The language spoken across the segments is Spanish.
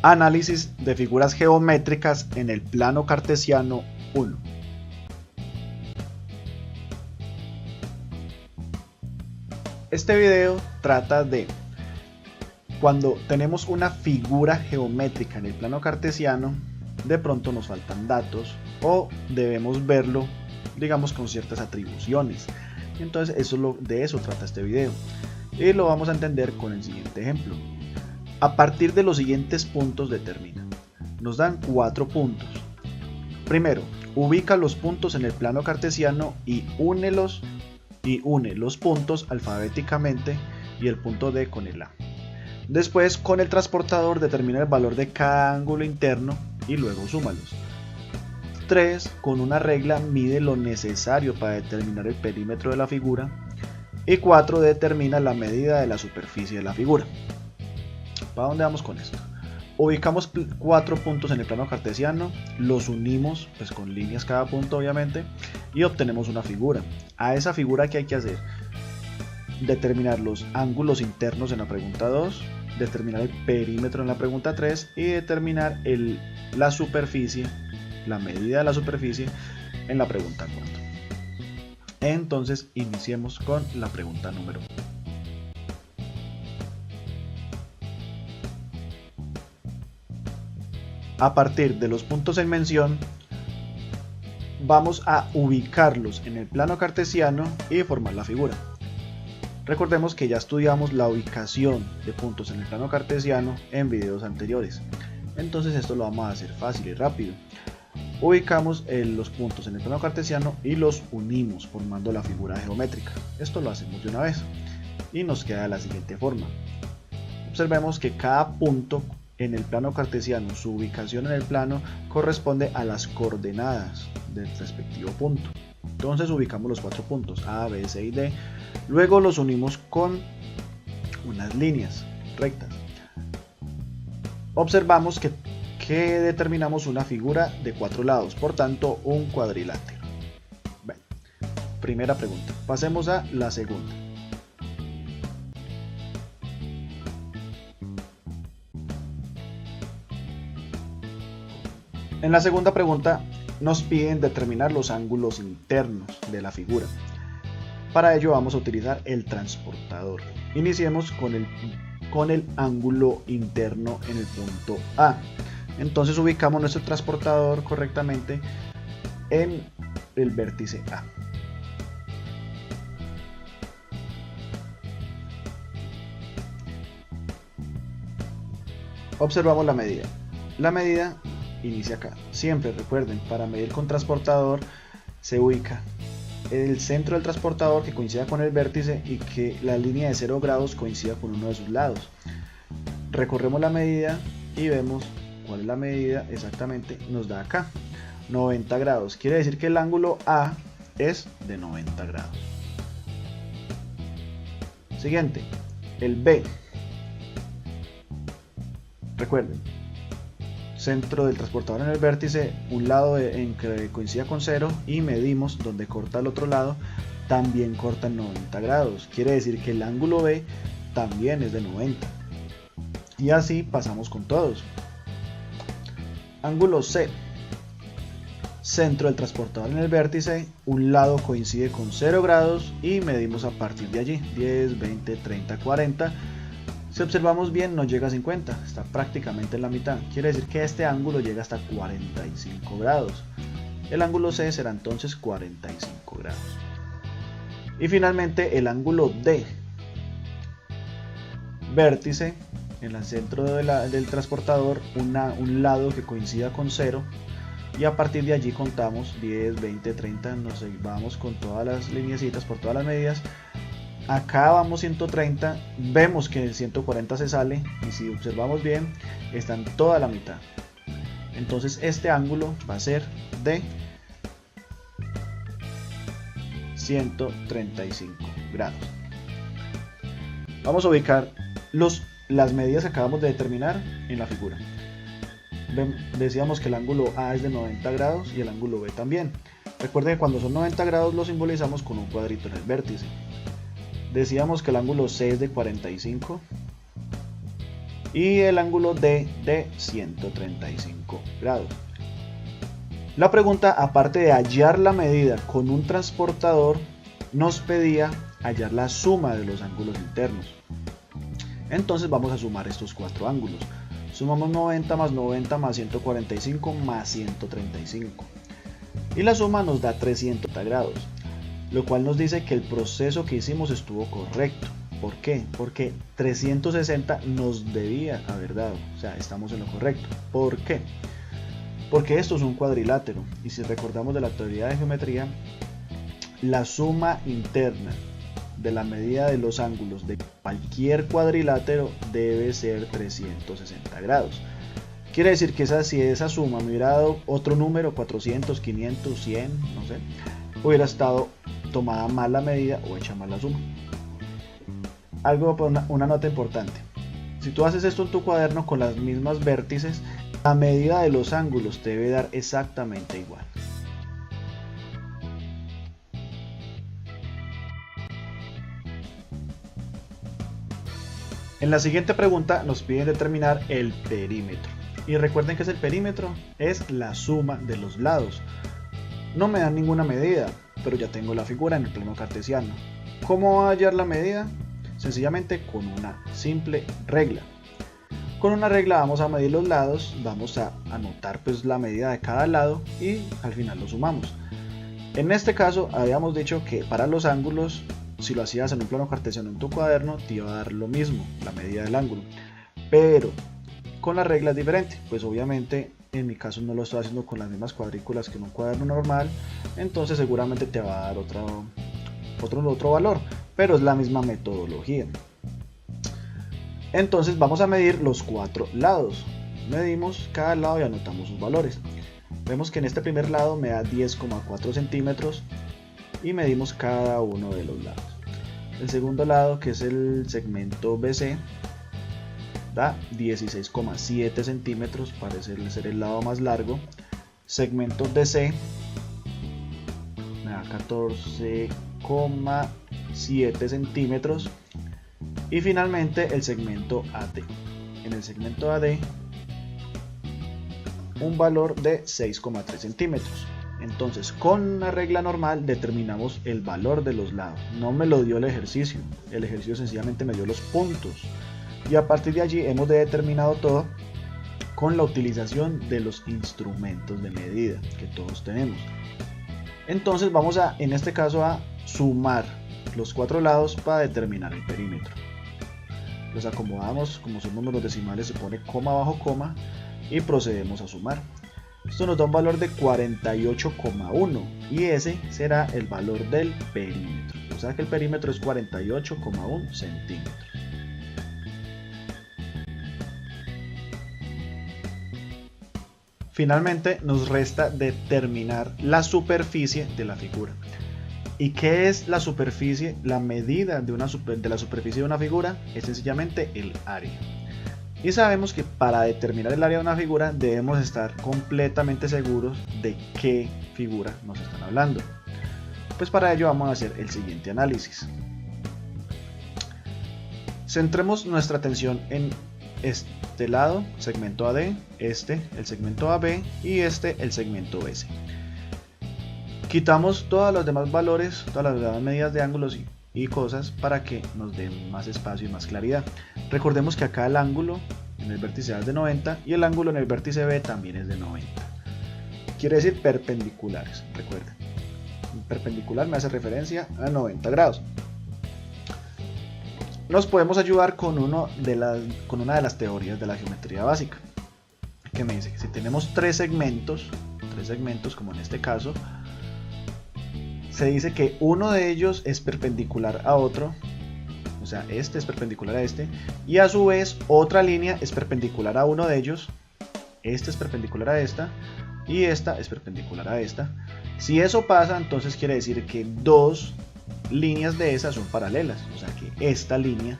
Análisis de figuras geométricas en el plano cartesiano 1. Este video trata de cuando tenemos una figura geométrica en el plano cartesiano, de pronto nos faltan datos o debemos verlo, digamos, con ciertas atribuciones. Entonces de eso trata este video y lo vamos a entender con el siguiente ejemplo. A partir de los siguientes puntos determina. Nos dan 4 puntos. Primero, ubica los puntos en el plano cartesiano y une los puntos alfabéticamente y el punto D con el A. Después, con el transportador determina el valor de cada ángulo interno y luego súmalos. 3. Con una regla mide lo necesario para determinar el perímetro de la figura. Y 4. Determina la medida de la superficie de la figura. ¿Para dónde vamos con esto? Ubicamos 4 puntos en el plano cartesiano, los unimos pues con líneas cada punto obviamente y obtenemos una figura. A esa figura, ¿qué hay que hacer? Determinar los ángulos internos en la pregunta 2, determinar el perímetro en la pregunta 3 y determinar la superficie, la medida de la superficie en la pregunta 4. Entonces iniciemos con la pregunta número 1. A partir de los puntos en mención, vamos a ubicarlos en el plano cartesiano y formar la figura. Recordemos que ya estudiamos la ubicación de puntos en el plano cartesiano en videos anteriores. Entonces esto lo vamos a hacer fácil y rápido. Ubicamos los puntos en el plano cartesiano y los unimos formando la figura geométrica. Esto lo hacemos de una vez y nos queda de la siguiente forma. Observemos que cada punto en el plano cartesiano, su ubicación en el plano corresponde a las coordenadas del respectivo punto. Entonces ubicamos los 4 puntos A, B, C y D, luego los unimos con unas líneas rectas. Observamos que determinamos una figura de 4 lados, por tanto un cuadrilátero. Bueno, primera pregunta. Pasemos a la segunda. En la segunda pregunta nos piden determinar los ángulos internos de la figura. Para ello vamos a utilizar el transportador. Iniciemos con el ángulo interno en el punto A. Entonces ubicamos nuestro transportador correctamente en el vértice A. Observamos la medida. La medida inicia acá. Siempre recuerden, para medir con transportador se ubica el centro del transportador que coincida con el vértice y que la línea de 0 grados coincida con uno de sus lados. Recorremos la medida y vemos cuál es la medida exactamente. Nos da acá 90 grados. Quiere decir que el ángulo A es de 90 grados. Siguiente, el B. Recuerden, centro del transportador en el vértice, un lado en que coincida con 0 y medimos donde corta el otro lado, también corta en 90 grados. Quiere decir que el ángulo B también es de 90. Y así pasamos con todos. Ángulo C. Centro del transportador en el vértice, un lado coincide con 0 grados y medimos a partir de allí, 10, 20, 30, 40. Si observamos bien, no llega a 50, está prácticamente en la mitad. Quiere decir que este ángulo llega hasta 45 grados. El ángulo C será entonces 45 grados. Y finalmente el ángulo D. Vértice, en el centro del transportador, un lado que coincida con 0. Y a partir de allí contamos 10, 20, 30, nos vamos con todas las lineecitas por todas las medidas. Acá vamos 130, vemos que el 140 se sale y si observamos bien está en toda la mitad. Entonces este ángulo va a ser de 135 grados. Vamos a ubicar las medidas que acabamos de determinar en la figura. Decíamos que el ángulo A es de 90 grados y el ángulo B también. Recuerden que cuando son 90 grados lo simbolizamos con un cuadrito en el vértice. Decíamos que el ángulo C es de 45 y el ángulo D de 135 grados. La pregunta, aparte de hallar la medida con un transportador, nos pedía hallar la suma de los ángulos internos. Entonces vamos a sumar estos cuatro ángulos. Sumamos 90 más 90 más 145 más 135. Y la suma nos da 360 grados, lo cual nos dice que el proceso que hicimos estuvo correcto. ¿Por qué? Porque 360 nos debía haber dado, o sea, estamos en lo correcto. ¿Por qué? Porque esto es un cuadrilátero, y si recordamos de la teoría de geometría, la suma interna de la medida de los ángulos de cualquier cuadrilátero debe ser 360 grados. Quiere decir que si esa suma me hubiera dado otro número, 400, 500, 100, no sé, hubiera estado tomada mal la medida o hecha mal la suma. Una nota importante: si tú haces esto en tu cuaderno con las mismas vértices, la medida de los ángulos te debe dar exactamente igual. En la siguiente pregunta nos piden determinar el perímetro. Y recuerden que es el perímetro, es la suma de los lados. No me dan ninguna medida, pero ya tengo la figura en el plano cartesiano. ¿Cómo voy a hallar la medida? Sencillamente con una simple regla. Con una regla vamos a medir los lados, vamos a anotar pues la medida de cada lado y al final lo sumamos. En este caso habíamos dicho que para los ángulos, si lo hacías en un plano cartesiano en tu cuaderno, te iba a dar lo mismo, la medida del ángulo. Pero con la regla es diferente, pues obviamente en mi caso no lo estoy haciendo con las mismas cuadrículas que en un cuaderno normal, entonces seguramente te va a dar otro valor, pero es la misma metodología. Entonces vamos a medir los cuatro lados. Medimos cada lado y anotamos sus valores. Vemos que en este primer lado me da 10,4 centímetros y medimos cada uno de los lados. El segundo lado, que es el segmento BC, da 16,7 centímetros, parece ser el lado más largo. Segmento DC me da 14,7 centímetros. Y finalmente el segmento AD. En el segmento AD, un valor de 6,3 centímetros. Entonces, con una regla normal determinamos el valor de los lados. No me lo dio el ejercicio sencillamente me dio los puntos. Y a partir de allí hemos determinado todo con la utilización de los instrumentos de medida que todos tenemos. Entonces vamos en este caso a sumar los cuatro lados para determinar el perímetro. Los acomodamos, como son números decimales se pone coma bajo coma y procedemos a sumar. Esto nos da un valor de 48,1 y ese será el valor del perímetro. O sea que el perímetro es 48,1 centímetros. Finalmente nos resta determinar la superficie de la figura. ¿Y qué es la superficie? La medida de la superficie de una figura es sencillamente el área. Y sabemos que para determinar el área de una figura debemos estar completamente seguros de qué figura nos están hablando. Pues para ello vamos a hacer el siguiente análisis. Centremos nuestra atención en este lado, segmento AD, el segmento AB y el segmento BC. Quitamos todos los demás valores, todas las demás medidas de ángulos y cosas para que nos den más espacio y más claridad. Recordemos que acá el ángulo en el vértice A es de 90 y el ángulo en el vértice B también es de 90. Quiere decir perpendiculares, recuerden. Perpendicular me hace referencia a 90 grados. Nos podemos ayudar con una de las teorías de la geometría básica, que me dice que si tenemos tres segmentos como en este caso, se dice que uno de ellos es perpendicular a otro, o sea, este es perpendicular a este, y a su vez otra línea es perpendicular a uno de ellos, este es perpendicular a esta, y esta es perpendicular a esta. Si eso pasa, entonces quiere decir que dos líneas de esas son paralelas, o sea que esta línea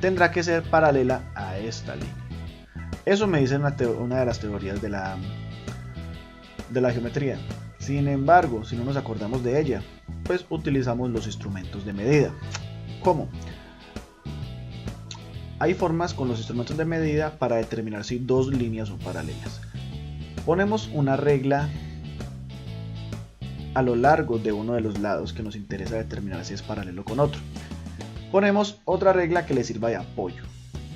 tendrá que ser paralela a esta línea. Eso me dice una de las teorías de la geometría. Sin embargo, si no nos acordamos de ella, pues utilizamos los instrumentos de medida. ¿Cómo? Hay formas con los instrumentos de medida para determinar si dos líneas son paralelas. Ponemos una regla a lo largo de uno de los lados que nos interesa determinar si es paralelo con otro. Ponemos otra regla que le sirva de apoyo.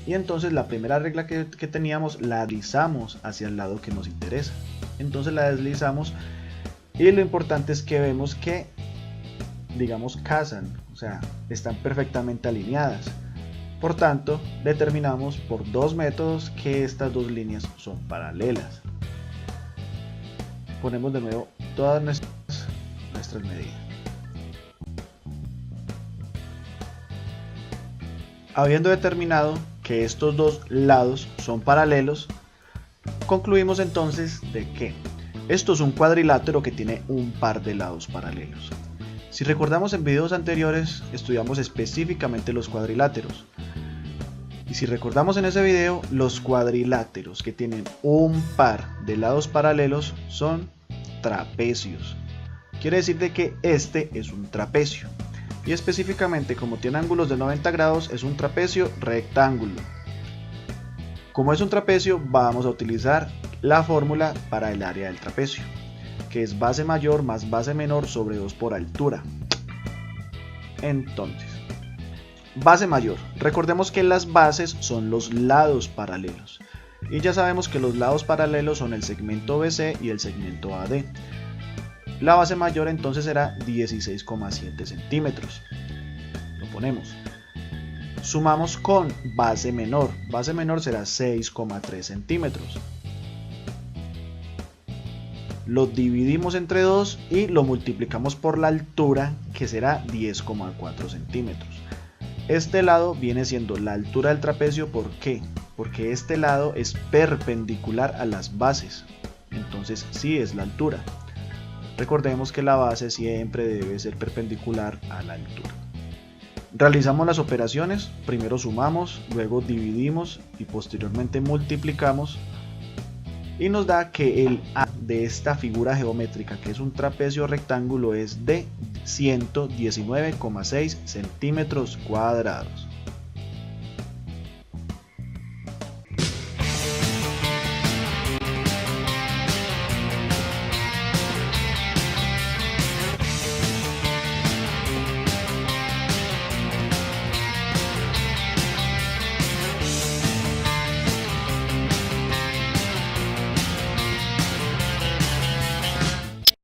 Y entonces la primera regla que teníamos la deslizamos hacia el lado que nos interesa. Entonces la deslizamos y lo importante es que vemos que, digamos, casan, o sea, están perfectamente alineadas. Por tanto, determinamos por dos métodos que estas dos líneas son paralelas. Ponemos de nuevo todas nuestras medidas. Habiendo determinado que estos dos lados son paralelos, concluimos entonces de que esto es un cuadrilátero que tiene un par de lados paralelos. Si recordamos, en videos anteriores estudiamos específicamente los cuadriláteros. Y si recordamos en ese video, los cuadriláteros que tienen un par de lados paralelos son trapecios. Quiere decir de que este es un trapecio. Y específicamente, como tiene ángulos de 90 grados, es un trapecio rectángulo. Como es un trapecio, vamos a utilizar la fórmula para el área del trapecio, que es base mayor más base menor sobre 2 por altura. Entonces, base mayor. Recordemos que las bases son los lados paralelos. Y ya sabemos que los lados paralelos son el segmento BC y el segmento AD. La base mayor entonces será 16,7 centímetros. Lo ponemos. Sumamos con base menor. Base menor será 6,3 centímetros. Lo dividimos entre 2 y lo multiplicamos por la altura, que será 10,4 centímetros. Este lado viene siendo la altura del trapecio. ¿Por qué? Porque este lado es perpendicular a las bases. Entonces sí es la altura. Recordemos que la base siempre debe ser perpendicular a la altura. Realizamos las operaciones. Primero sumamos, luego dividimos y posteriormente multiplicamos. Y nos da que el A de esta figura geométrica, que es un trapecio rectángulo, es de 119,6 centímetros cuadrados.